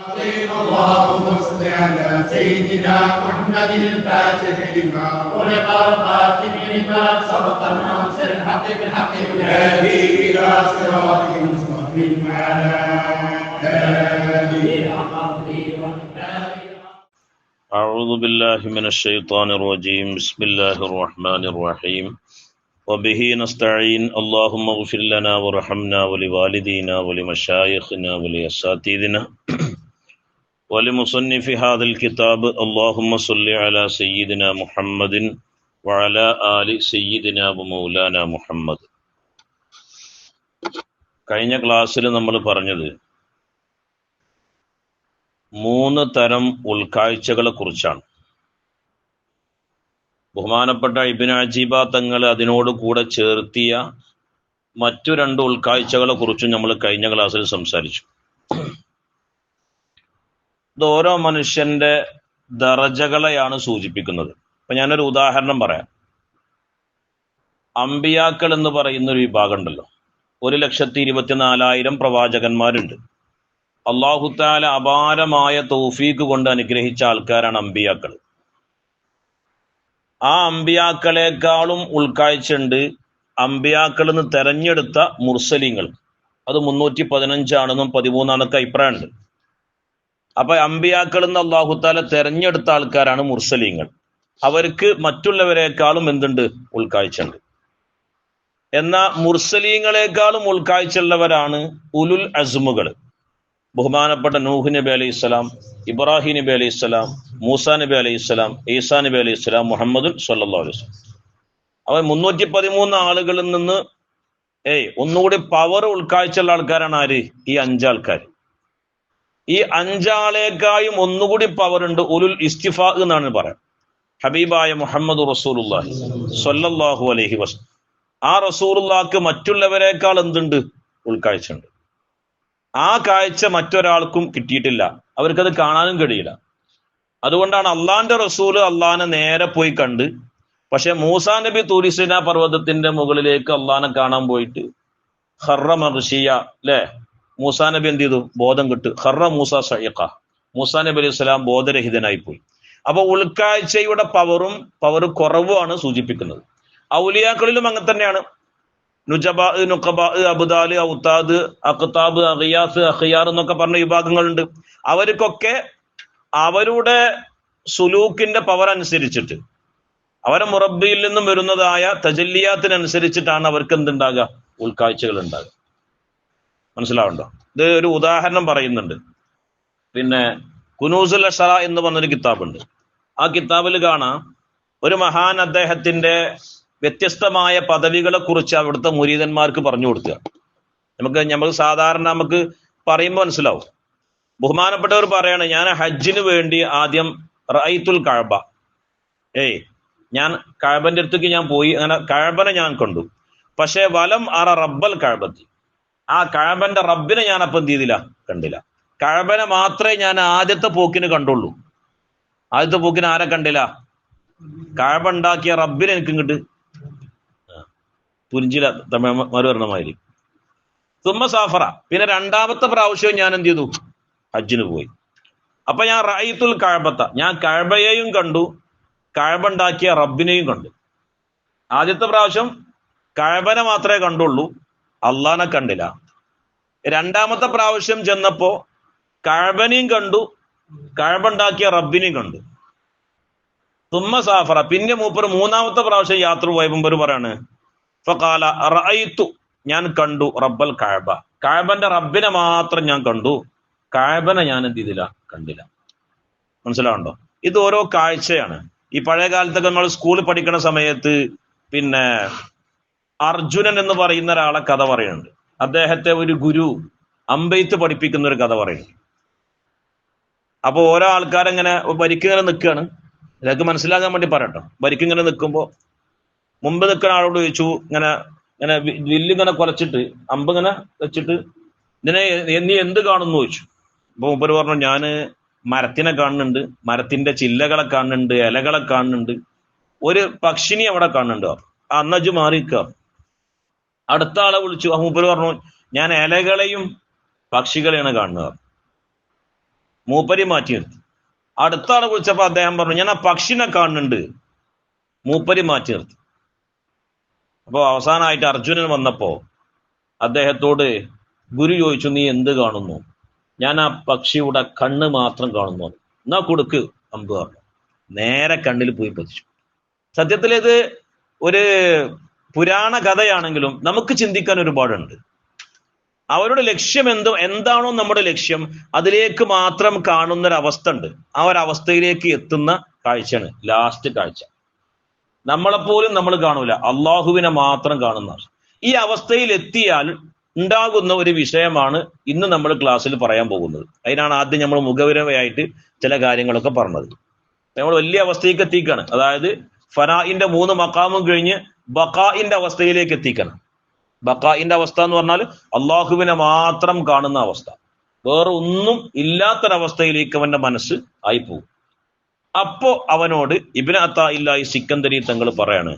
اللهم صل على سيدنا محمد الفاتح لما ولق الخاتم لما سبق الناصر الحق بالحق والهادي الى صراطك المستقيم وعلى اله أعوذ بالله من الشيطان الرجيم. بسم الله الرحمن الرحيم. وبه نستعين. اللهم اغفر لنا وارحمنا ولوالدينا ولمشايخنا ولأساتذتنا ولمصنف هذا الكتاب. اللهم صل على سيدنا محمد وعلى آل سيدنا ومولانا മുഹമ്മദ്. കഴിഞ്ഞ ക്ലാസ്സിൽ നമ്മൾ പറഞ്ഞത് 3 തരം ഉൾക്കാഴ്ചകളെ കുറിച്ചാണ്. ബഹുമാനപ്പെട്ട ഇബ്നു അജീബ തങ്ങൾ അതിനോട് കൂടെ ചേർത്തിയ മറ്റു 2 ഉൾക്കാഴ്ചകളെ കുറിച്ചും നമ്മൾ കഴിഞ്ഞ ക്ലാസ്സിൽ സംസാരിച്ചു. ഇത് ഓരോ മനുഷ്യന്റെ ദറജകളെയാണ് സൂചിപ്പിക്കുന്നത്. അപ്പൊ ഞാനൊരു ഉദാഹരണം പറയാം. അമ്പിയാക്കൾ എന്ന് പറയുന്ന ഒരു വിഭാഗം ഉണ്ടല്ലോ. 1,24,000 പ്രവാചകന്മാരുണ്ട്. അല്ലാഹു തആല അപാരമായ തൗഫീഖ് കൊണ്ട് അനുഗ്രഹിച്ച ആൾക്കാരാണ് അമ്പിയാക്കൾ. ആ അമ്പിയാക്കളെക്കാളും ഉൾക്കാഴ്ചയുണ്ട് അമ്പിയാക്കളിൽ നിന്ന് തെരഞ്ഞെടുത്ത മുർസലിങ്ങൾ. അത് 315 ആണെന്നും 13 അഭിപ്രായമുണ്ട്. അപ്പൊ അമ്പിയാക്കളിൽ നിന്ന് അല്ലാഹു തആല തെരഞ്ഞെടുത്ത ആൾക്കാരാണ് മുർസലിങ്ങൾ. അവർക്ക് മറ്റുള്ളവരെക്കാളും എന്തുണ്ട്? ഉൾക്കാഴ്ചയുണ്ട്. എന്നാൽ മുർസലീങ്ങളെക്കാളും ഉൾക്കാഴ്ചയുള്ളവരാണ് ഉലുൽ അസ്മുകൾ. ബഹുമാനപ്പെട്ട നൂഹ് നബി അലൈഹി സ്വലാം, ഇബ്രാഹിം നബി അലൈഹി സ്വലാം, മൂസാ നബി അലൈഹി സ്വലാം, ഈസാ നബി അലൈഹി സ്വലാം, മുഹമ്മദ് സ്വല്ലല്ലാഹു അലൈഹി വസല്ലം. അവൻ 313 ആളുകളിൽ നിന്ന് ഒന്നുകൂടി പവർ ഉൾക്കാഴ്ചയുള്ള ആൾക്കാരാണ് ആര്? ഈ 5 ആൾക്കാർ. ഈ 5 ആളേക്കായും ഒന്നുകൂടി പവർ ഉണ്ട് ഉലുൽ ഇസ്തിഫാ എന്നാണ് പറയാം. ഹബീബായ മുഹമ്മദ് റസൂലുള്ളാഹി സ്വല്ലല്ലാഹു അലൈഹി വസല്ലം. ആ റസൂലുള്ളാഹിക്ക് മറ്റുള്ളവരെക്കാൾ എന്തുണ്ട്? ഉൾക്കാഴ്ച ഉണ്ട്. ആ കാഴ്ച മറ്റൊരാൾക്കും കിട്ടിയിട്ടില്ല. അവർക്കത് കാണാനും കഴിയില്ല. അതുകൊണ്ടാണ് അള്ളാന്റെ റസൂല് അള്ളാനെ നേരെ പോയി കണ്ട്. പക്ഷെ മൂസാ നബി തൂരി സീനാ പർവ്വതത്തിന്റെ മുകളിലേക്ക് അള്ളാനെ കാണാൻ പോയിട്ട് ഖർറ മഗ്ശിയ അല്ലെ, മൂസാ നബി എന്ത് ചെയ്തു? ബോധം കിട്ടു. ഖർറ മൂസ സഈഖ, മൂസാ നബി അലൈഹി സ്വലാം ബോധരഹിതനായി പോയി. അപ്പൊ ഉൾക്കാഴ്ചയുടെ പവർ കുറവാണ് സൂചിപ്പിക്കുന്നത്. ഔലിയാക്കളിലും അങ്ങനെ തന്നെയാണ്. നുജബ, നുഖബ, അബ്ദാല്, ഔതാദ്, അഖ്താബ്, അഖിയാസ്, അഖിയാർ എന്നൊക്കെ പറഞ്ഞ വിഭാഗങ്ങളുണ്ട്. അവർക്കൊക്കെ അവരുടെ സുലൂക്കിന്റെ പവർ അനുസരിച്ചിട്ട്, അവരെ മുറബ്ബിയിൽ നിന്നും വരുന്നതായ തജല്ലിയാത്തിനനുസരിച്ചിട്ടാണ് അവർക്ക് എന്തുണ്ടാകുക? ഉൾക്കാഴ്ചകൾ ഉണ്ടാകുക. മനസ്സിലാവുണ്ടോ? ഇത് ഒരു ഉദാഹരണം പറയുന്നുണ്ട്. പിന്നെ കുനൂസുൽ അശ്റ എന്ന് പറഞ്ഞൊരു കിതാബുണ്ട്. ആ കിതാബിൽ കാണാം ഒരു മഹാൻ അദ്ദേഹത്തിന്റെ വ്യത്യസ്തമായ പദവികളെ കുറിച്ച് അവിടുത്തെ മുരീദന്മാർക്ക് പറഞ്ഞു കൊടുക്കുക. നമുക്ക് സാധാരണ നമുക്ക് പറയുമ്പോൾ മനസ്സിലാവും. ബഹുമാനപ്പെട്ടവർ പറയാണ്, ഞാൻ ഹജ്ജിന് വേണ്ടി ആദ്യം റഅയ്തുൽ കഅബ, ഞാൻ കഅബന്റെ അടുത്തേക്ക് ഞാൻ പോയി. അങ്ങനെ കഅബനെ ഞാൻ കണ്ടു. പക്ഷെ വലം അറ റബ്ബൽ കഅബത്തി, ആ കഅബന്റെ റബ്ബിനെ ഞാൻ അപ്പം എന്ത് ചെയ്തില്ല? കണ്ടില്ല. കഅബനെ മാത്രമേ ഞാൻ ആദ്യത്തെ പോക്കിന് കണ്ടുള്ളൂ. ആദ്യത്തെ പോക്കിന് ആരെ കണ്ടില്ല? കഅബ ഉണ്ടാക്കിയ റബ്ബിനെ എനിക്ക് ഇങ്ങോട്ട് തുരിഞ്ചില തമിഴന്മാർ പറഞ്ഞ മാതിരി. തുമ്മ സാഫറ, പിന്നെ 2ാമത്തെ പ്രാവശ്യം ഞാൻ എന്ത് ചെയ്തു? ഹജ്ജിന് പോയി. അപ്പൊ ഞാൻ റഅയ്തുൽ കഅബത്ത, ഞാൻ കഅബയെയും കണ്ടു, കഅബ ഉണ്ടാക്കിയ റബ്ബിനെയും കണ്ടു. ആദ്യത്തെ പ്രാവശ്യം കഅബനെ മാത്രമേ കണ്ടുള്ളൂ, അള്ളാനെ കണ്ടില്ല. 2ാമത്തെ പ്രാവശ്യം ചെന്നപ്പോ കഅബനെയും കണ്ടു, കഅബ ഉണ്ടാക്കിയ റബ്ബിനെയും കണ്ടു. തുമ്മ സാഫറ, പിന്നെ മൂപ്പർ 3ാമത്തെ പ്രാവശ്യം യാത്ര പോയപ്പോൾ പറയാണ്, ഫഖാല റഅയ്തു, ഞാൻ കണ്ടു റബ്ബൽ കഅബ, കഅബന്റെ റബ്ബിനെ മാത്രം ഞാൻ കണ്ടു, കഅബനെ ഞാൻ എന്ത് ചെയ്തില്ല? കണ്ടില്ല. മനസ്സിലാവുണ്ടോ? ഇത് ഓരോ കാഴ്ചയാണ്. ഈ പഴയ കാലത്തൊക്കെ നമ്മൾ സ്കൂളിൽ പഠിക്കുന്ന സമയത്ത് പിന്നെ അർജുനൻ എന്ന് പറയുന്ന ഒരാളെ കഥ പറയുന്നുണ്ട്. അദ്ദേഹത്തെ ഒരു ഗുരു അമ്പെയ്ത്ത് പഠിപ്പിക്കുന്ന ഒരു കഥ പറയുന്നുണ്ട്. അപ്പൊ ഓരോ ആൾക്കാരെങ്ങനെ വരിക്കിങ്ങനെ നിൽക്കുകയാണ്. ഇതൊക്കെ മനസ്സിലാക്കാൻ വേണ്ടി പറയട്ടോ. വരിക്കിങ്ങനെ നിൽക്കുമ്പോൾ മുമ്പ് നിൽക്കുന്ന ആളോട് ചോദിച്ചു, ഇങ്ങനെ വില്ലിങ്ങനെ കുലച്ചിട്ട് അമ്പിങ്ങനെ വെച്ചിട്ട് ഇതിനെ നീ എന്ത് കാണുന്നു ചോദിച്ചു. അപ്പൊ മുമ്പര് പറഞ്ഞു, ഞാന് മരത്തിനെ കാണുന്നുണ്ട്, മരത്തിന്റെ ചില്ലകളെ കാണുന്നുണ്ട്, ഇലകളെ കാണുന്നുണ്ട്, ഒരു പക്ഷിനെ അവിടെ കാണുന്നുണ്ട്. അന്നജ് മാറിക്കുക. അടുത്ത ആളെ വിളിച്ചു. മൂപ്പര് പറഞ്ഞു, ഞാൻ ഇലകളെയും പക്ഷികളെയാണ് കാണുന്നത്. മൂപ്പരി മാറ്റി നിർത്തി. അടുത്ത ആളെ വിളിച്ചപ്പോ അദ്ദേഹം പറഞ്ഞു ഞാൻ ആ പക്ഷിനെ കാണുന്നുണ്ട്. മൂപ്പരി മാറ്റി നിർത്തി. അപ്പോ അവസാനമായിട്ട് അർജുനൻ വന്നപ്പോ അദ്ദേഹത്തോട് ഗുരു ചോദിച്ചു, നീ എന്ത് കാണുന്നു? ഞാൻ ആ പക്ഷിയുടെ കണ്ണ് മാത്രം കാണുന്നു. എന്നാ കൊടുക്ക് അമ്പ് പറഞ്ഞു. നേരെ കണ്ണിൽ പോയി പതിച്ചു. സത്യത്തിൽ ഇത് ഒരു പുരാണ കഥയാണെങ്കിലും നമുക്ക് ചിന്തിക്കാൻ ഒരുപാടുണ്ട്. അവരുടെ ലക്ഷ്യം എന്താണോ നമ്മുടെ ലക്ഷ്യം, അതിലേക്ക് മാത്രം കാണുന്നൊരവസ്ഥ ഉണ്ട്. ആ ഒരവസ്ഥയിലേക്ക് എത്തുന്ന കാഴ്ചയാണ് ലാസ്റ്റ് കാഴ്ച. നമ്മളെപ്പോലും നമ്മൾ കാണൂല, അള്ളാഹുവിനെ മാത്രം കാണുന്ന. ഈ അവസ്ഥയിൽ എത്തിയാൽ ഉണ്ടാകുന്ന ഒരു വിഷയമാണ് ഇന്ന് നമ്മൾ ക്ലാസ്സിൽ പറയാൻ പോകുന്നത്. അതിനാണ് ആദ്യം നമ്മൾ മുഖവിരവയായിട്ട് ചില കാര്യങ്ങളൊക്കെ പറഞ്ഞത്. നമ്മൾ വലിയ അവസ്ഥയിലേക്ക് എത്തിക്കാണ്. അതായത് ഫനാഇന്റെ 3 മഖാമും കഴിഞ്ഞ് ബഖാഇന്റെ അവസ്ഥയിലേക്ക് എത്തിക്കണം. ബഖാഇന്റെ അവസ്ഥ എന്ന് പറഞ്ഞാൽ അള്ളാഹുവിനെ മാത്രം കാണുന്ന അവസ്ഥ. വേറെ ഒന്നും ഇല്ലാത്തൊരവസ്ഥയിലേക്ക് അവന്റെ മനസ്സ് ആയിപ്പോകും. അപ്പോ അവനോട് ഇബ്നു അത്താഇല്ലാഹി സിക്കന്ദരി തങ്ങൾ പറയാണ്,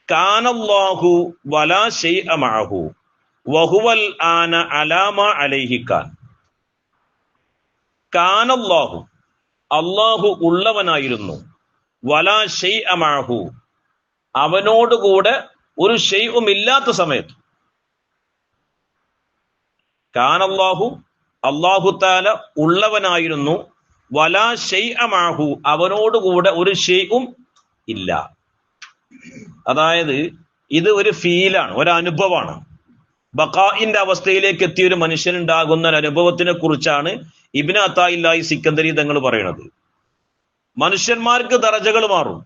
കാനല്ലാഹു വലാ ശൈഅ മഅഹു വഹുവൽ ആന അലാമ അലൈഹി കാൻ. കാനല്ലാഹു, അള്ളാഹു ഉള്ളവനായിരുന്നു, വലാ ശൈഅ മഅഹു, അവനോടുകൂടെ ഒരു ഷെയ്ഉം ഇല്ലാത്ത സമയത്ത്. കാനല്ലാഹു, അല്ലാഹു തആല ഉള്ളവനായിരുന്നു, വലാ ശൈഅ മഅഹു, അവനോടുകൂടെ ഒരു ഷെയ്ഉം ഇല്ല. അതായത് ഇത് ഒരു ഫീലാണ്, ഒരു അനുഭവമാണ്. ബഖാഇന്റെ അവസ്ഥയിലേക്ക് എത്തിയ ഒരു മനുഷ്യനുണ്ടാകുന്ന ഒരു അനുഭവത്തിനെ കുറിച്ചാണ് ഇബ്നു അത്താഇല്ലാഹി സിക്കന്ദരി തങ്ങൾ പറയുന്നത്. മനുഷ്യന്മാർക്ക് ദറജകൾ മാറും.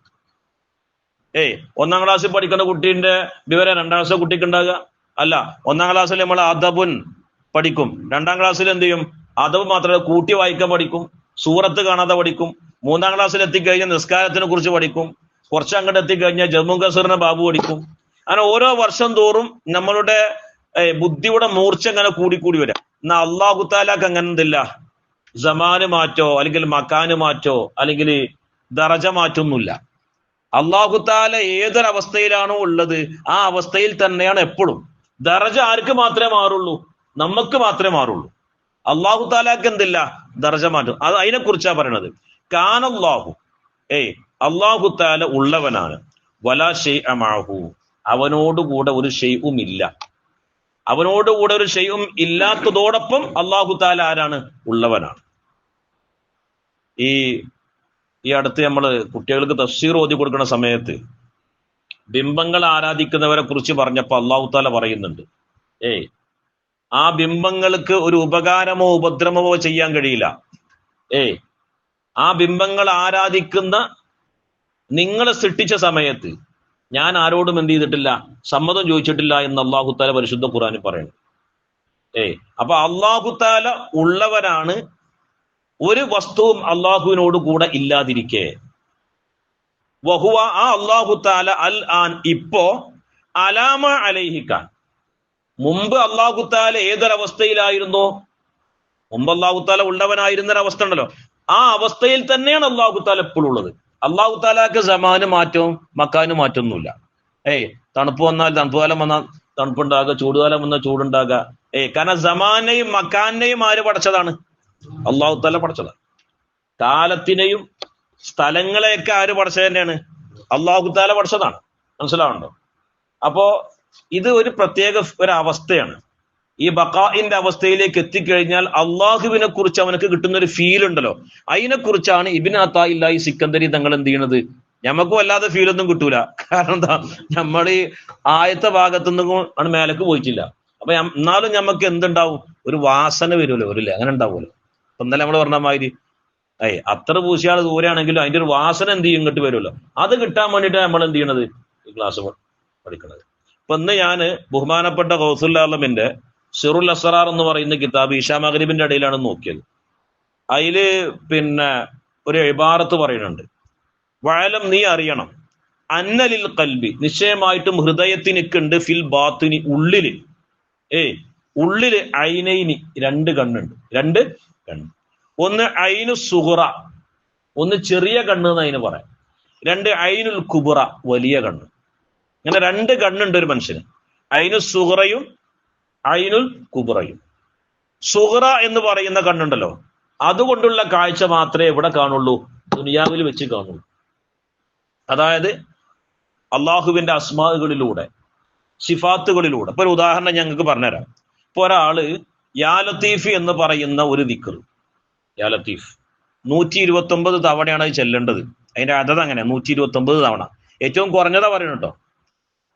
1ാം ക്ലാസ്സിൽ പഠിക്കുന്ന കുട്ടീന്റെ വിവരം 2ാം ക്ലാസ്സിലെ കുട്ടിക്ക് ഉണ്ടാകുക അല്ല. 1ാം ക്ലാസ്സിൽ നമ്മൾ അദബുൻ പഠിക്കും, 2ാം ക്ലാസ്സിൽ എന്ത് ചെയ്യും? അദബ് മാത്രമല്ല, കൂട്ടി വായിക്കാൻ പഠിക്കും, സൂറത്ത് കാണാതെ പഠിക്കും. 3ാം ക്ലാസ്സിൽ എത്തിക്കഴിഞ്ഞാൽ നിസ്കാരത്തിനെ കുറിച്ച് പഠിക്കും. കുറച്ച് അങ്ങോട്ട് എത്തിക്കഴിഞ്ഞാൽ ജമ്മു കസറിന്റെ ബാബു പഠിക്കും. അങ്ങനെ ഓരോ വർഷം തോറും നമ്മളുടെ ബുദ്ധിയുടെ മൂർച്ച അങ്ങനെ കൂടിക്കൂടി വരാം. എന്നാൽ അള്ളാഹു തആലക്ക് അങ്ങനെ എന്തില്ല, സമാന് മാറ്റോ അല്ലെങ്കിൽ മക്കാന് മാറ്റോ അല്ലെങ്കിൽ ദറജ മാറ്റൊന്നുമില്ല. അള്ളാഹു തആല ഏതൊരവസ്ഥയിലാണോ ഉള്ളത് ആ അവസ്ഥയിൽ തന്നെയാണ് എപ്പോഴും. ദറജ ആർക്ക് മാത്രമേ മാറുള്ളൂ? നമുക്ക് മാത്രമേ മാറുള്ളൂ. അള്ളാഹു തആലക്ക് എന്തില്ല, ദറജ മാറ്റും. അത് അതിനെ കുറിച്ചാ പറയണത്. കാനല്ലാഹു, അള്ളാഹു തആല ഉള്ളവനാണ്, വലാ ശൈഅ മഅഹു, അവനോടുകൂടെ ഒരു ഷെയ്ഉം ഇല്ല. അവനോടുകൂടെ ഒരു ഷെയ്ഉം ഇല്ലാത്തതോടൊപ്പം അള്ളാഹു തആല ആരാണ്? ഉള്ളവനാണ്. ഈ അടുത്ത് നമ്മള് കുട്ടികൾക്ക് തഫ്സീർ ഓതി കൊടുക്കുന്ന സമയത്ത് ബിംബങ്ങൾ ആരാധിക്കുന്നവരെ കുറിച്ച് പറഞ്ഞപ്പോ അള്ളാഹു തആല പറയുന്നുണ്ട്, ആ ബിംബങ്ങൾക്ക് ഒരു ഉപകാരമോ ഉപദ്രവമോ ചെയ്യാൻ കഴിയില്ല. ആ ബിംബങ്ങൾ ആരാധിക്കുന്ന നിങ്ങളെ സൃഷ്ടിച്ച സമയത്ത് ഞാൻ ആരോടും എന്ത് ചെയ്തിട്ടില്ല, സമ്മതം ചോദിച്ചിട്ടില്ല എന്ന് അള്ളാഹു തആല പരിശുദ്ധ ഖുർആനിൽ പറയുന്നു. അപ്പൊ അള്ളാഹു തആല ഉള്ളവരാണ്, ഒരു വസ്തുവും അള്ളാഹുവിനോട് കൂടെ ഇല്ലാതിരിക്കെ. വഹുവ, ആ അള്ളാഹു തആല അൽ ആൻ, ഇപ്പോ, അലാമ അലൈഹിക്കാൻ, മുമ്പ് അള്ളാഹു തആല ഏതൊരവസ്ഥയിലായിരുന്നു? മുമ്പ് അള്ളാഹു തആല ഉള്ളവനായിരുന്നൊരവസ്ഥ ഉണ്ടല്ലോ, ആ അവസ്ഥയിൽ തന്നെയാണ് അള്ളാഹു തആല എപ്പോഴും ഉള്ളത്. അള്ളാഹു തആലക്ക് സമാന് മാറ്റവും മക്കാന് മാറ്റമൊന്നുമില്ല. തണുപ്പ് വന്നാൽ തണുപ്പ് കാലം വന്നാൽ തണുപ്പുണ്ടാകുക, ചൂടുകാലം വന്നാൽ ചൂടുണ്ടാകുക. കാരണം സമാനെയും മക്കാനെയും ആര് പഠിച്ചതാണ്? അള്ളാഹു തആല പഠിച്ചതാണ്. കാലത്തിനെയും സ്ഥലങ്ങളെയൊക്കെ ആര് പഠിച്ചത് തന്നെയാണ്? അള്ളാഹു തആല പഠിച്ചതാണ്. മനസ്സിലാവുണ്ടോ? അപ്പോ ഇത് ഒരു പ്രത്യേക ഒരു അവസ്ഥയാണ്. ഈ ബഖാഇന്റെ അവസ്ഥയിലേക്ക് എത്തിക്കഴിഞ്ഞാൽ അള്ളാഹുവിനെ കുറിച്ച് അവനക്ക് കിട്ടുന്ന ഒരു ഫീൽ ഉണ്ടല്ലോ, അതിനെ കുറിച്ചാണ് ഇബ്നു അത്താഇല്ലാഹി സിക്കന്ദരി തങ്ങൾ എന്ത് ചെയ്യണത്. ഞമ്മക്കും അല്ലാതെ ഫീലൊന്നും കിട്ടൂല. കാരണം എന്താ, നമ്മൾ ഈ ആയത്തെ ഭാഗത്തുനിന്നും ആണ് മേലേക്ക് പോയിട്ടില്ല. അപ്പൊ എന്നാലും ഞമ്മക്ക് എന്തുണ്ടാവും, ഒരു വാസന വരുമല്ലോ, ഒരു അങ്ങനെ ഉണ്ടാവുമല്ലോ. അപ്പൊ ഇന്നലെ നമ്മൾ പറഞ്ഞ മാതിരി അത്ര പൂശിയാൾ ദൂരെയാണെങ്കിലും അതിന്റെ ഒരു വാസന എന്ത് ചെയ്യും, ഇങ്ങോട്ട് വരുമല്ലോ. അത് കിട്ടാൻ വേണ്ടിയിട്ട് നമ്മൾ എന്ത് ചെയ്യണത്, ഈ ക്ലാസ് പഠിക്കണത്. അപ്പൊ ഇന്ന് ഞാന് ബഹുമാനപ്പെട്ട ഗൗസുൽ ആലമിന്റെ സിറുൽ അസ്റാർ എന്ന് പറയുന്ന കിതാബ് ഇശാ മഗ്രിബിന്റെ ഇടയിലാണ് നോക്കിയത്. അതില് ഒരു ഇബാറത്ത് പറയുന്നുണ്ട്, വഅലം, നീ അറിയണം, അന്നലിൽ ഖൽബി, നിശ്ചയമായിട്ടും ഹൃദയത്തിനൊക്കെയുണ്ട്, ഫിൽ ബാത്തിനി, ഉള്ളില്, ഉള്ളില് ഐനൈനി, 2 കണ്ണുണ്ട്. 2 കണ്ണ്. ഒന്ന് ഐനു സുഗ്റ, ഒന്ന് ചെറിയ കണ്ണ് എന്ന് അതിന് പറയാം. 2 ഐനുൽ കുബ്ര, വലിയ കണ്ണ്. ഇങ്ങനെ 2 കണ്ണുണ്ട് ഒരു മനുഷ്യന്. ഐനു സുഗ്റയും ഐനുൽ കുബ്രയും. സുഗ്റ എന്ന് പറയുന്ന കണ്ണുണ്ടല്ലോ, അതുകൊണ്ടുള്ള കാഴ്ച മാത്രമേ എവിടെ കാണുള്ളൂ? ദുനിയാവിൽ വെച്ച് കാണുള്ളൂ. അതായത് അള്ളാഹുവിന്റെ അസ്മാകളിലൂടെ, സിഫാത്തുകളിലൂടെ. ഇപ്പൊ ഒരു ഉദാഹരണം ഞങ്ങൾക്ക് പറഞ്ഞുതരാം. ഇപ്പൊ ഒരാള് യാ ലത്തീഫ് എന്ന് പറയുന്ന ഒരു ദിക്ർ, യാ ലത്തീഫ് 129 തവണയാണ് അത് ചെല്ലേണ്ടത്. അതിന്റെ അതത് അങ്ങനെ 129 തവണ. ഏറ്റവും കുറഞ്ഞതാ പറയണം കേട്ടോ.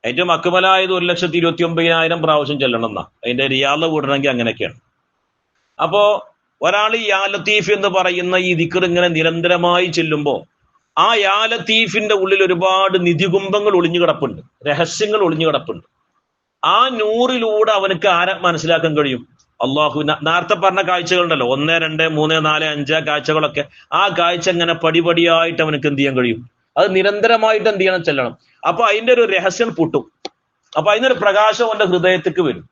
ഏറ്റവും അക്മലായത് 1,29,000 പ്രാവശ്യം ചെല്ലണം എന്നാ. അതിന്റെ റിയാദ കൂടണമെങ്കിൽ അങ്ങനെയൊക്കെയാണ്. അപ്പോ ഒരാൾ യാ ലത്തീഫ് എന്ന് പറയുന്ന ഈ ദിക്ർ ഇങ്ങനെ നിരന്തരമായി ചെല്ലുമ്പോ ആ യാ ലത്തീഫിന്റെ ഉള്ളിൽ ഒരുപാട് നിധികുംഭങ്ങൾ ഒളിഞ്ഞു കിടപ്പുണ്ട്, രഹസ്യങ്ങൾ ഒളിഞ്ഞു കിടപ്പുണ്ട്. ആ നൂറിലൂടെ അവനക്ക് ആരെ മനസ്സിലാക്കാൻ കഴിയും? അള്ളാഹു. നേരത്തെ പറഞ്ഞ കാഴ്ചകളുണ്ടല്ലോ, 1, 2, 3, 4, 5 കാഴ്ചകളൊക്കെ, ആ കാഴ്ച ഇങ്ങനെ പടിപടിയായിട്ട് അവനക്ക് എന്ത് ചെയ്യാൻ കഴിയും? അത് നിരന്തരമായിട്ട് എന്ത് ചെയ്യണം? ചെല്ലണം. അപ്പൊ അതിന്റെ ഒരു രഹസ്യം പൊട്ടും. അപ്പൊ അതിനൊരു പ്രകാശം അവന്റെ ഹൃദയത്തേക്ക് വരും.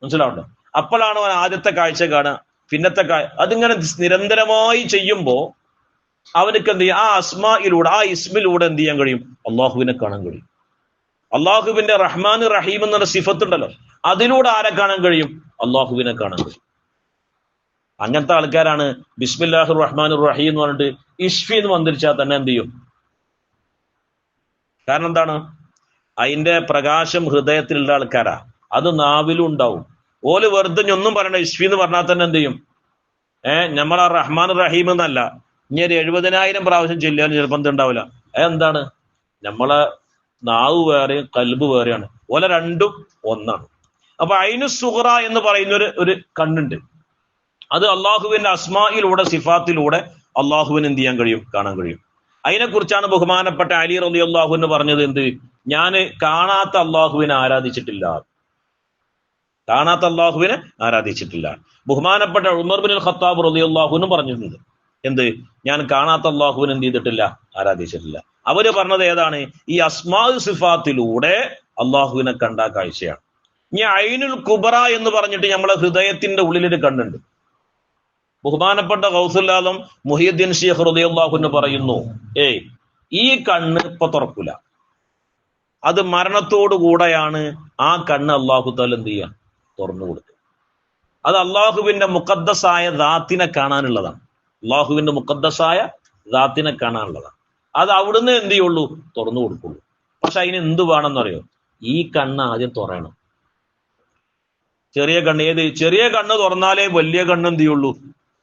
മനസ്സിലാവുണ്ടോ? അപ്പോഴാണ് അവൻ ആദ്യത്തെ കാഴ്ച കാണുക, പിന്നത്തെ അതിങ്ങനെ നിരന്തരമായി ചെയ്യുമ്പോ അവനക്ക് എന്ത് ചെയ്യും? ആ അസ്മായിലൂടെ, ആ ഇസ്മിലൂടെ എന്ത് ചെയ്യാൻ കഴിയും? അള്ളാഹുവിനെ കാണാൻ കഴിയും. അള്ളാഹുവിന്റെ റഹ്മാൻ റഹീം എന്നുള്ള സിഫത്ത് ഉണ്ടല്ലോ, അതിലൂടെ ആരെ കാണാൻ കഴിയും? അള്ളാഹുവിനെ കാണാൻ കഴിയും. അങ്ങനത്തെ ആൾക്കാരാണ് ബിസ്മില്ലാഹിർ റഹ്മാനിർ റഹീം എന്ന് പറഞ്ഞിട്ട് ഇഷ്ഫി എന്ന് മന്ത്രിച്ചാൽ തന്നെ എന്ത് ചെയ്യും? കാരണം എന്താണ്? അതിന്റെ പ്രകാശം ഹൃദയത്തിലുള്ള ആൾക്കാരാ. അത് നാവിലും ഉണ്ടാവും. ഓല് വെറുതെ ഒന്നും പറയണ്ട, ഇഷ്ഫി എന്ന് പറഞ്ഞാൽ തന്നെ എന്ത് ചെയ്യും? നമ്മളാ റഹ്മാൻ റഹീം എന്നല്ല, ഇനി ഒരു 70,000 പ്രാവശ്യം ചെല്ലിയാലും ചിലപ്പോൾ എന്തുണ്ടാവില്ല. അതെന്താണ്? നമ്മളെ നാവ് വേറെയും കൽബ് വേറെയാണ്. ഓലെ രണ്ടും ഒന്നാണ്. അപ്പൊ ഐനു സുഗ്റ എന്ന് പറയുന്ന ഒരു കണ്ണുണ്ട്. അത് അള്ളാഹുവിന്റെ അസ്മായിലൂടെ, സിഫാത്തിലൂടെ അള്ളാഹുവിന് എന്ത് ചെയ്യാൻ കഴിയും? കാണാൻ കഴിയും. അതിനെക്കുറിച്ചാണ് ബഹുമാനപ്പെട്ട അലി റളിയല്ലാഹു അൻഹു പറഞ്ഞത്. എന്ത്? ഞാന് കാണാത്ത അള്ളാഹുവിനെ ആരാധിച്ചിട്ടില്ല, കാണാത്ത അള്ളാഹുവിനെ ആരാധിച്ചിട്ടില്ല. ബഹുമാനപ്പെട്ട ഉമർ ബിൻ ഖത്താബ് റളിയല്ലാഹു അൻഹു പറഞ്ഞിട്ടുണ്ട്. എന്ത്? ഞാൻ കാണാത്ത അള്ളാഹുവിനെ എന്ത് ചെയ്തിട്ടില്ല? ആരാധിച്ചിട്ടില്ല. അവര് പറഞ്ഞത് ഏതാണ്? ഈ അസ്മാ സിഫാത്തിലൂടെ അള്ളാഹുവിനെ കണ്ട കാഴ്ചയാണ്. ഇനി ഐനുൽ കുബ്ര എന്ന് പറഞ്ഞിട്ട് നമ്മളെ ഹൃദയത്തിന്റെ ഉള്ളിലൊരു കണ്ണുണ്ട്. ബഹുമാനപ്പെട്ട ഗൗസുൽ ആലം മുഹിയുദ്ദീൻ ശൈഖ് റളിയല്ലാഹു അൻഹു പറയുന്നു, ഈ കണ്ണ് ഇപ്പൊ തുറക്കൂല, അത് മരണത്തോടു കൂടെയാണ് ആ കണ്ണ് അള്ളാഹു തആല എന്ത് ചെയ്യാൻ? തുറന്നു കൊടുക്കുക. അത് അള്ളാഹുവിന്റെ മുഖദ്ദസായ ദാത്തിനെ കാണാനുള്ളതാണ്. അള്ളാഹുവിന്റെ മുഖദ്ദസായ ദാത്തിനെ കാണാനുള്ളതാണ്. അത് അവിടുന്ന് എന്ത് ചെയ്യുള്ളൂ? തുറന്നു കൊടുക്കുള്ളൂ. പക്ഷെ അതിന് എന്ത് വേണമെന്നറിയോ? ഈ കണ്ണ് ആദ്യം തുറയണം. ചെറിയ കണ്ണ് ചെറിയ കണ്ണ് തുറന്നാലേ വലിയ കണ്ണ് എന്ത് ചെയ്യുള്ളൂ?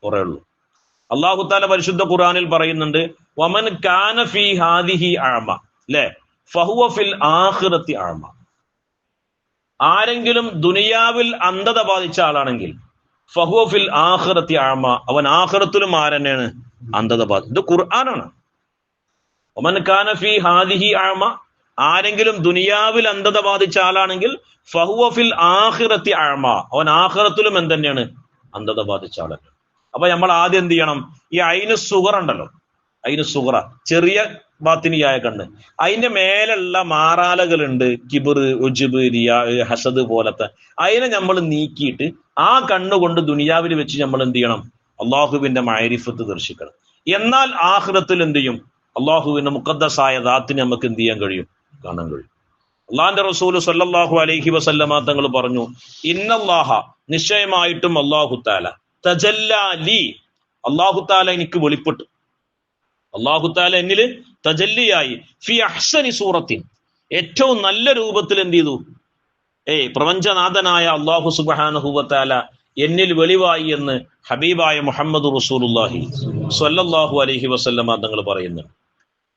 തുറയുള്ളൂ. അല്ലാഹു തആല പരിശുദ്ധ ഖുർആനിൽ പറയുന്നുണ്ട്, വമൻ കാന ഫീ ഹാദിഹി അഅമ അല്ലേ ഫഹുവ ഫിൽ ആഖിറതി അഅമ. ആരെങ്കിലും ദുനിയാവിൽ അന്ധത ബാധിച്ച ആളാണെങ്കിൽ ഫഹുവ ഫിൽ ആഖിറതി അഅമ, അവൻ ആഖിറത്തിലും ആരെന്നെയാണ്? അന്ധത ബാധിച്ചത്. ഇത് ഖുർആനാണ്. വമൻ കാന ഫീ ഹാദിഹി അഅമ, ആരെങ്കിലും ദുനിയാവിൽ അന്ധത ബാധിച്ച ആളാണെങ്കിൽ ഫഹുവ ഫിൽ ആഖിറതി അഅമ, അവൻ ആഖിറത്തിലും എന്തെന്നെയാണ്? അന്ധത ബാധിച്ച ആളാണ്. അപ്പൊ നമ്മൾ ആദ്യം എന്ത് ചെയ്യണം? ഈ ഐനു സുഗ്റ ഉണ്ടല്ലോ, ഐനു സുഗ്റ ചെറിയ ബാത്തിനിയായ കണ്ണ്, അതിന്റെ മേലുള്ള മാറാലകളുണ്ട്, കിബിർ, ഉജ്ബ്, റിയാ, ഹസദ് പോലത്തെ, അതിനെ നമ്മൾ നീക്കിയിട്ട് ആ കണ്ണുകൊണ്ട് ദുനിയാവിൽ വെച്ച് നമ്മൾ എന്ത് ചെയ്യണം? അള്ളാഹുവിന്റെ മഅരിഫത്ത് ദർശിക്കണം. എന്നാൽ ആഖിറത്തിൽ എന്ത് ചെയ്യും? അള്ളാഹുവിന്റെ മുഖദ്ദസായ ദാത്തിനെ നമുക്ക് എന്ത് ചെയ്യാൻ കഴിയും? കാണാൻ കഴിയും. അള്ളാഹിന്റെ റസൂൽ സല്ലല്ലാഹു അലൈഹി വസല്ലമ തങ്ങൾ പറഞ്ഞു, ഇന്നല്ലാഹ, നിശ്ചയമായിട്ടും അല്ലാഹു തആല, തജല്ലാ ലി, അല്ലാഹു തആല എനിക്ക് വെളിപ്പെട്ടു, അല്ലാഹു തആല എന്നിൽ തജല്ലിയായി, ഫി അഹ്സനി സൂറത്തിൻ, ഏറ്റവും നല്ല രൂപത്തിൽ എന്ത് ചെയ്തു? പ്രപഞ്ചനാഥനായ അല്ലാഹു സുബ്ഹാനഹു വ തആല എന്നിൽ വെളിവായി എന്ന് ഹബീബായ മുഹമ്മദ് റസൂലുള്ളാഹി സ്വല്ലല്ലാഹു അലൈഹി വസല്ലമ തങ്ങൾ പറയുന്നുണ്ട്.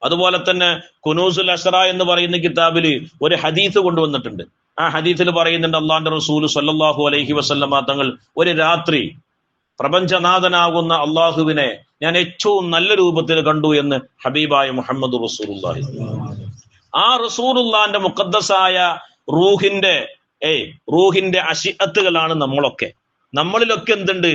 അതുപോലെ തന്നെ കുനൂസുൽ അസ്റാ എന്ന് പറയുന്ന കിതാബിൽ ഒരു ഹദീസ് കൊണ്ടുവന്നിട്ടുണ്ട്. ആ ഹദീസിൽ പറയുന്നുണ്ട്, അള്ളാഹിന്റെ റസൂൽ സ്വല്ലല്ലാഹു അലൈഹി വസല്ലമ തങ്ങൾ ഒരു രാത്രി പ്രപഞ്ചനാഥനാകുന്ന അള്ളാഹുവിനെ ഞാൻ ഏറ്റവും നല്ല രൂപത്തിൽ കണ്ടു എന്ന് ഹബീബായ മുഹമ്മദ് റസൂലുള്ളാഹി. ആ റസൂലുള്ളാഹിന്റെ മുഖദ്ദസായ റൂഹിന്റെ അശിഅത്തുകളാണ് നമ്മളൊക്കെ. നമ്മളിലൊക്കെ എന്തുണ്ട്?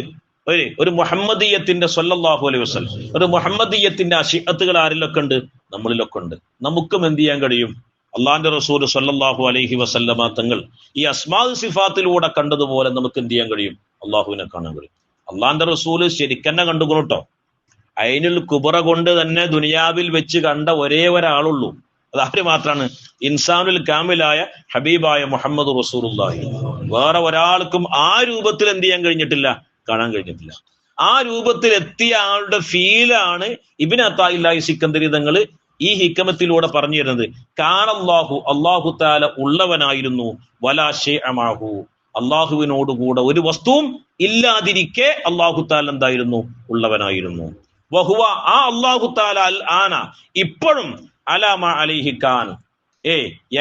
ഒരു മുഹമ്മദീയത്തിന്റെ സ്വല്ലല്ലാഹു അലൈഹി വസല്ലം, ഒരു മുഹമ്മദീയത്തിന്റെ അശിഅത്തുകൾ ആരിലൊക്കെ ഉണ്ട്? നമ്മളിലൊക്കെ ഉണ്ട്. നമുക്കും എന്ത് ചെയ്യാൻ കഴിയും? അള്ളാഹിന്റെ റസൂൽ സ്വല്ലല്ലാഹു അലൈഹി വസല്ലമ തങ്ങൾ ഈ അസ്മാ സിഫാത്തിലൂടെ കണ്ടതുപോലെ നമുക്ക് എന്ത് ചെയ്യാൻ കഴിയും? അള്ളാഹുവിനെ കാണാൻ കഴിയും. അള്ളാഹിന്റെ റസൂല് ശരിക്കന്നെ കണ്ടുകൊള്ളു കേട്ടോ. ഐനുൽ കുബ്ര കൊണ്ട് തന്നെ ദുനിയാവിൽ വെച്ച് കണ്ട ഒരേ ഒരാളുള്ളൂ. അതാര് മാത്രാണ്? ഇൻസാനുൽ കാമിലായ ഹബീബായ മുഹമ്മദ് റസൂലുള്ളാഹി. വേറെ ഒരാൾക്കും ആ രൂപത്തിൽ എന്ത് ചെയ്യാൻ കഴിഞ്ഞിട്ടില്ല? കാണാൻ കഴിഞ്ഞിട്ടില്ല. ആ രൂപത്തിൽ എത്തിയ ആളുടെ ഫീലാണ് ഇബ്നു അത്താഇല്ലാഹി സിക്കന്ദരി തങ്ങൾ ഈ ഹിക്കമത്തിലൂടെ പറഞ്ഞു തരുന്നത്. അല്ലാഹു തആല ഉള്ളവനായിരുന്നു, വലാ ശൈഅ മഅഹു, അള്ളാഹുവിനോടുകൂടെ ഒരു വസ്തുവും ഇല്ലാതിരിക്കെ അള്ളാഹു തആല എന്തായിരുന്നു? ഉള്ളവനായിരുന്നു. വഹുവ, ആ അള്ളാഹു തആല അൽ ആന, ഇപ്പോഴും, അലാമ അലൈഹി കാൻ,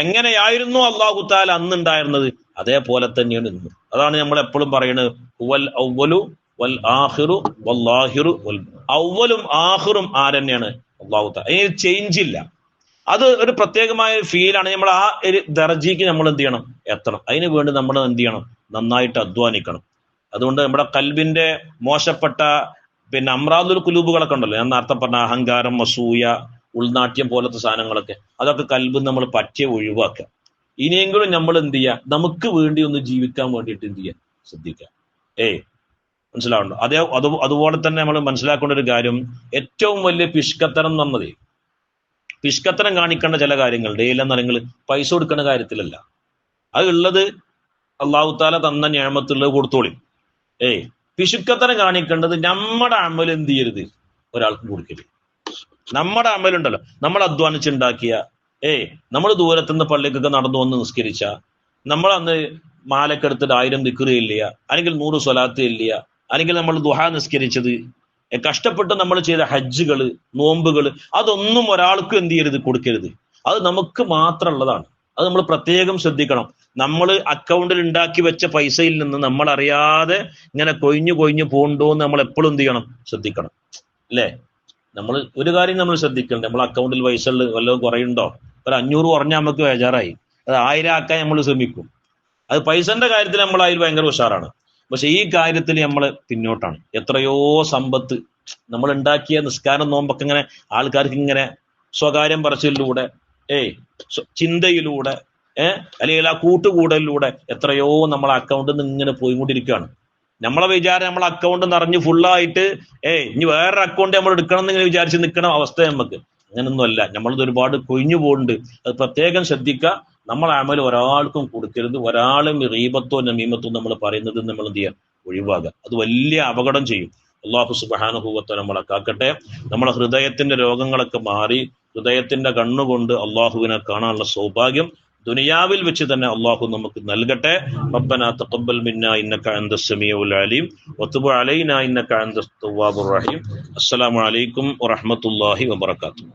എങ്ങനെയായിരുന്നു അള്ളാഹു തആല അന്നുണ്ടായിരുന്നത് അതേപോലെ തന്നെയാണ് ഇന്ന്. അതാണ് നമ്മൾ എപ്പോഴും പറയുന്നത്, വൽ അവ്വലു വൽ ആഖിറു വല്ലാഹിറു വൽ, അവ്വലും ആഖിറും ആരെന്നെയാണ്? അള്ളാഹു തആല. അതിന് ചേഞ്ച് ഇല്ല. അത് ഒരു പ്രത്യേകമായ ഫീലാണ്. നമ്മൾ ആ ഒരു ദർജയ്ക്ക് നമ്മൾ എന്ത് ചെയ്യണം? എത്തണം. അതിന് വേണ്ടി നമ്മൾ എന്ത് ചെയ്യണം? നന്നായിട്ട് അധ്വാനിക്കണം. അതുകൊണ്ട് നമ്മുടെ കൽബിന്റെ മോശപ്പെട്ട അമ്രാദുൽ കുലൂബുകളൊക്കെ ഉണ്ടല്ലോ, ഞാൻ നേരത്തെ പറഞ്ഞ അഹങ്കാരം, അസൂയ, ഉൾനാട്യം പോലത്തെ സാധനങ്ങളൊക്കെ, അതൊക്കെ കൽബിൽ നമ്മൾ പറ്റിയ ഒഴിവാക്കുക. ഇനിയെങ്കിലും നമ്മൾ എന്ത് ചെയ്യുക? നമുക്ക് വേണ്ടി ഒന്ന് ജീവിക്കാൻ വേണ്ടിയിട്ട് എന്ത് ചെയ്യുക? ശ്രദ്ധിക്കുക. മനസ്സിലാവുണ്ടോ? അതുപോലെ തന്നെ നമ്മൾ മനസ്സിലാക്കേണ്ട ഒരു കാര്യം, ഏറ്റവും വലിയ പിഷ്കത്തരം എന്ന് പറഞ്ഞത്, പിഷ്കത്തരം കാണിക്കേണ്ട ചില കാര്യങ്ങളുണ്ട്. ഏതെല്ലാം നിങ്ങൾ പൈസ കൊടുക്കേണ്ട കാര്യത്തിലല്ല. അത് ഉള്ളത് അള്ളാഹു തആല തന്ന നിഅമത്തുള്ളത് കൊടുത്തോളി. പിശുക്കത്തരം കാണിക്കേണ്ടത് നമ്മുടെ അമൽ എന്ത് ചെയ്യരുത്? ഒരാൾക്ക് കൊടുക്കരുത്. നമ്മുടെ അമലുണ്ടല്ലോ, നമ്മൾ അധ്വാനിച്ചുണ്ടാക്കിയ, നമ്മൾ ദൂരത്തുനിന്ന് പള്ളിക്കൊക്കെ നടന്നു വന്ന് നിസ്കരിച്ച, നമ്മൾ അന്ന് മാലക്കെടുത്തിട്ട് 1000 ദിക്ർ ഇല്ല, അല്ലെങ്കിൽ 100 സ്വലാത്ത് ഇല്ല, അല്ലെങ്കിൽ നമ്മൾ ദുഹാ നിസ്കരിച്ചത്, കഷ്ടപ്പെട്ട് നമ്മൾ ചെയ്ത ഹജ്ജുകള്, നോമ്പുകള്, അതൊന്നും ഒരാൾക്കും എന്ത് ചെയ്യരുത്? കൊടുക്കരുത്. അത് നമുക്ക് മാത്രമുള്ളതാണ്. അത് നമ്മൾ പ്രത്യേകം ശ്രദ്ധിക്കണം. നമ്മൾ അക്കൗണ്ടിൽ ഉണ്ടാക്കി വെച്ച പൈസയിൽ നിന്ന് നമ്മൾ അറിയാതെ ഇങ്ങനെ കൊഴിഞ്ഞു പോകണ്ടോ എന്ന് നമ്മൾ എപ്പോഴും എന്ത് ചെയ്യണം? ശ്രദ്ധിക്കണം. അല്ലേ? നമ്മൾ ഒരു കാര്യം നമ്മൾ ശ്രദ്ധിക്കണം, നമ്മൾ അക്കൗണ്ടിൽ പൈസ വല്ലതും കുറയുണ്ടോ? ഒരു 500 കുറഞ്ഞാൽ നമുക്ക് ബേജാറായി. അത് 1000 ആക്കാൻ നമ്മൾ ശ്രമിക്കും. അത് പൈസന്റെ കാര്യത്തിൽ നമ്മൾ അതിൽ ഭയങ്കര ഉഷാറാണ്. പക്ഷെ ഈ കാര്യത്തിൽ നമ്മൾ പിന്നോട്ടാണ്. എത്രയോ സമ്പത്ത് നമ്മൾ ഉണ്ടാക്കിയ നിസ്കാരം, നോമ്പൊക്കെ ഇങ്ങനെ ആൾക്കാർക്ക് ഇങ്ങനെ സ്വകാര്യം പറച്ചിലൂടെ, ചിന്തയിലൂടെ, അല്ലെങ്കിൽ ആ കൂട്ടുകൂടലിലൂടെ എത്രയോ നമ്മളെ അക്കൗണ്ടിൽ നിന്ന് ഇങ്ങനെ പോയിക്കൊണ്ടിരിക്കുകയാണ്. നമ്മളെ വിചാരം നമ്മളെ അക്കൗണ്ട് നിറഞ്ഞ് ഫുള്ളായിട്ട് ഇനി വേറൊരു അക്കൗണ്ട് നമ്മൾ എടുക്കണം എന്ന് ഇങ്ങനെ വിചാരിച്ച് നിൽക്കണം അവസ്ഥ നമുക്ക്. അങ്ങനൊന്നുമല്ല. നമ്മളത് ഒരുപാട് കൊഴിഞ്ഞു പോകുന്നുണ്ട്. അത് പ്രത്യേകം ശ്രദ്ധിക്കുക. നമ്മളെ അമൽ ഒരാൾക്കും കൊടുക്കരുത്. ഒരാളും ഗീബത്തോ നമീമത്തോ നമ്മൾ പറയുന്നത് നമ്മൾ എന്ത് ചെയ്യുക? ഒഴിവാക്കുക. അത് വലിയ അപകടം ചെയ്യും. അല്ലാഹു സുബ്ഹാനഹു വ തആല നമ്മളെ കാക്കട്ടെ. നമ്മളെ ഹൃദയത്തിന്റെ രോഗങ്ങളൊക്കെ മാറി ഹൃദയത്തിന്റെ കണ്ണുകൊണ്ട് അള്ളാഹുവിനെ കാണാനുള്ള സൗഭാഗ്യം ദുനിയാവിൽ വെച്ച് തന്നെ അള്ളാഹു നമുക്ക് നൽകട്ടെ. റബ്ബനാ തഖബ്ബൽ മിന്നാ ഇന്നക അൻതസ് സമീഉൽ അലീം വതുബ് അലൈനാ ഇന്നക അൻതസ് തവ്വാബുർ റഹീം. അസ്സലാമു അലൈക്കും വറഹ്മത്തുള്ളാഹി വബറകാതുഹു.